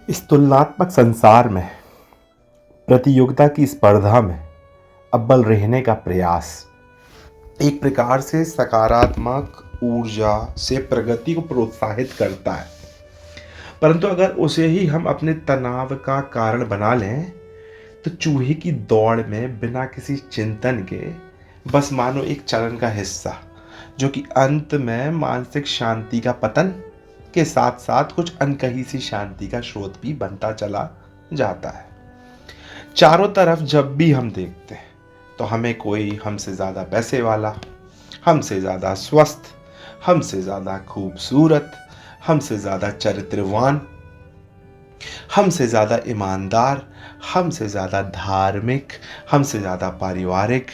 इस तुलनात्मक संसार में, प्रतियोगिता की स्पर्धा में अव्वल रहने का प्रयास एक प्रकार से सकारात्मक ऊर्जा से प्रगति को प्रोत्साहित करता है। परंतु अगर उसे ही हम अपने तनाव का कारण बना लें तो चूहे की दौड़ में बिना किसी चिंतन के बस मानो एक चलन का हिस्सा, जो कि अंत में मानसिक शांति का पतन के साथ साथ कुछ अनकही सी शांति का स्रोत भी बनता चला जाता है। चारों तरफ जब भी हम देखते हैं तो हमें कोई हमसे ज़्यादा पैसे वाला, हमसे ज़्यादा स्वस्थ, हमसे ज़्यादा खूबसूरत, हमसे ज़्यादा चरित्रवान, हमसे ज़्यादा ईमानदार, हमसे ज़्यादा धार्मिक, हमसे ज़्यादा पारिवारिक,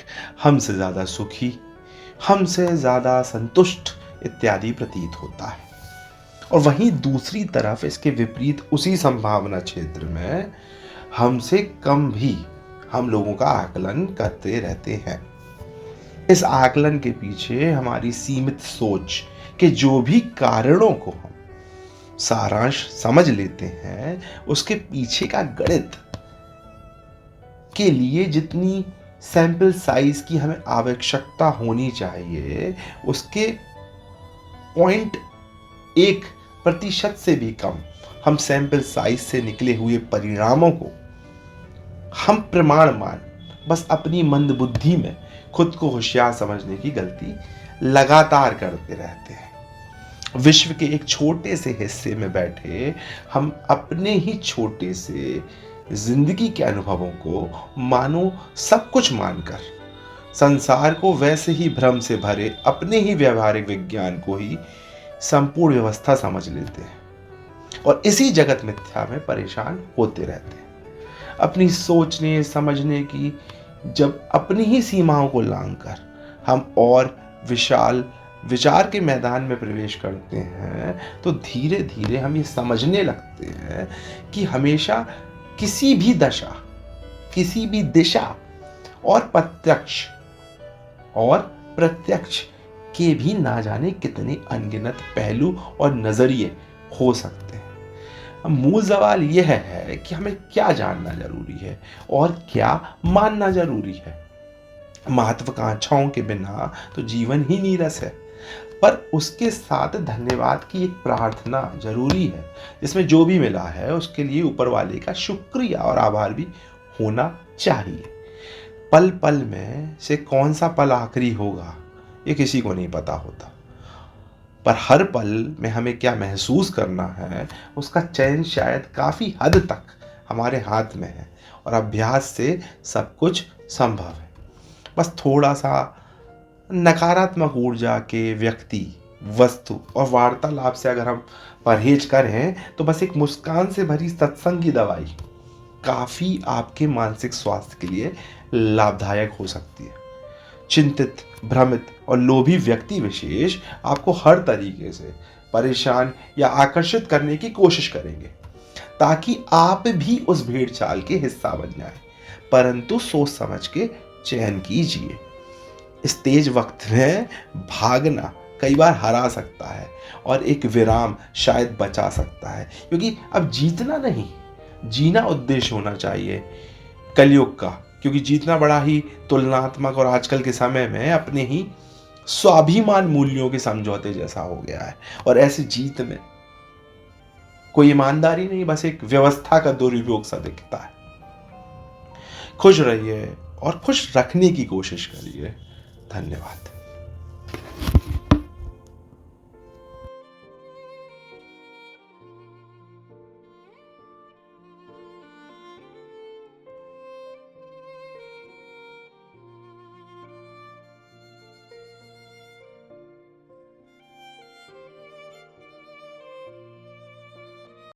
हमसे ज़्यादा सुखी, हमसे ज़्यादा संतुष्ट इत्यादि प्रतीत होता है। और वहीं दूसरी तरफ इसके विपरीत उसी संभावना क्षेत्र में हमसे कम भी हम लोगों का आकलन करते रहते हैं। इस आकलन के पीछे हमारी सीमित सोच के जो भी कारणों को हम सारांश समझ लेते हैं, उसके पीछे का गणित के लिए जितनी सैंपल साइज की हमें आवश्यकता होनी चाहिए, उसके 0.1% से भी कम हम सैंपल साइज से निकले हुए परिणामों को हम प्रमाण मान बस अपनी मंद बुद्धि में खुद को होशियार समझने की गलती लगातार करते रहते हैं। विश्व के एक छोटे से हिस्से में बैठे हम अपने ही छोटे से जिंदगी के अनुभवों को मानो सब कुछ मानकर संसार को वैसे ही भ्रम से भरे अपने ही व्यवहारिक विज्ञान को ही संपूर्ण व्यवस्था समझ लेते हैं और इसी जगत मिथ्या में परेशान होते रहते हैं। अपनी सोचने समझने की जब अपनी ही सीमाओं को लांघकर हम और विशाल विचार के मैदान में प्रवेश करते हैं तो धीरे धीरे हम ये समझने लगते हैं कि हमेशा किसी भी दशा, किसी भी दिशा और प्रत्यक्ष के भी ना जाने कितने अनगिनत पहलू और नजरिए हो सकते हैं। मूल सवाल यह है कि हमें क्या जानना जरूरी है और क्या मानना जरूरी है। महत्वाकांक्षाओं के बिना तो जीवन ही नीरस है, पर उसके साथ धन्यवाद की एक प्रार्थना जरूरी है, जिसमें जो भी मिला है उसके लिए ऊपर वाले का शुक्रिया और आभार भी होना चाहिए। पल पल में से कौन सा पल आखिरी होगा ये किसी को नहीं पता होता, पर हर पल में हमें क्या महसूस करना है उसका चयन शायद काफ़ी हद तक हमारे हाथ में है और अभ्यास से सब कुछ संभव है। बस थोड़ा सा नकारात्मक ऊर्जा के व्यक्ति, वस्तु और वार्तालाप से अगर हम परहेज करें तो बस एक मुस्कान से भरी सत्संग की दवाई काफ़ी आपके मानसिक स्वास्थ्य के लिए लाभदायक हो सकती है। चिंतित, भ्रमित और लोभी व्यक्ति विशेष आपको हर तरीके से परेशान या आकर्षित करने की कोशिश करेंगे ताकि आप भी उस भेड़ चाल के हिस्सा बन जाएं। परंतु सोच समझ के चयन कीजिए। इस तेज वक्त में भागना कई बार हरा सकता है और एक विराम शायद बचा सकता है, क्योंकि अब जीतना नहीं, जीना उद्देश्य होना चाहिए कलयुग का। क्योंकि जीतना बड़ा ही तुलनात्मक और आजकल के समय में अपने ही स्वाभिमान मूल्यों के समझौते जैसा हो गया है और ऐसी जीत में कोई ईमानदारी नहीं, बस एक व्यवस्था का दुरुपयोग सा दिखता है। खुश रहिए और खुश रखने की कोशिश करिए। धन्यवाद।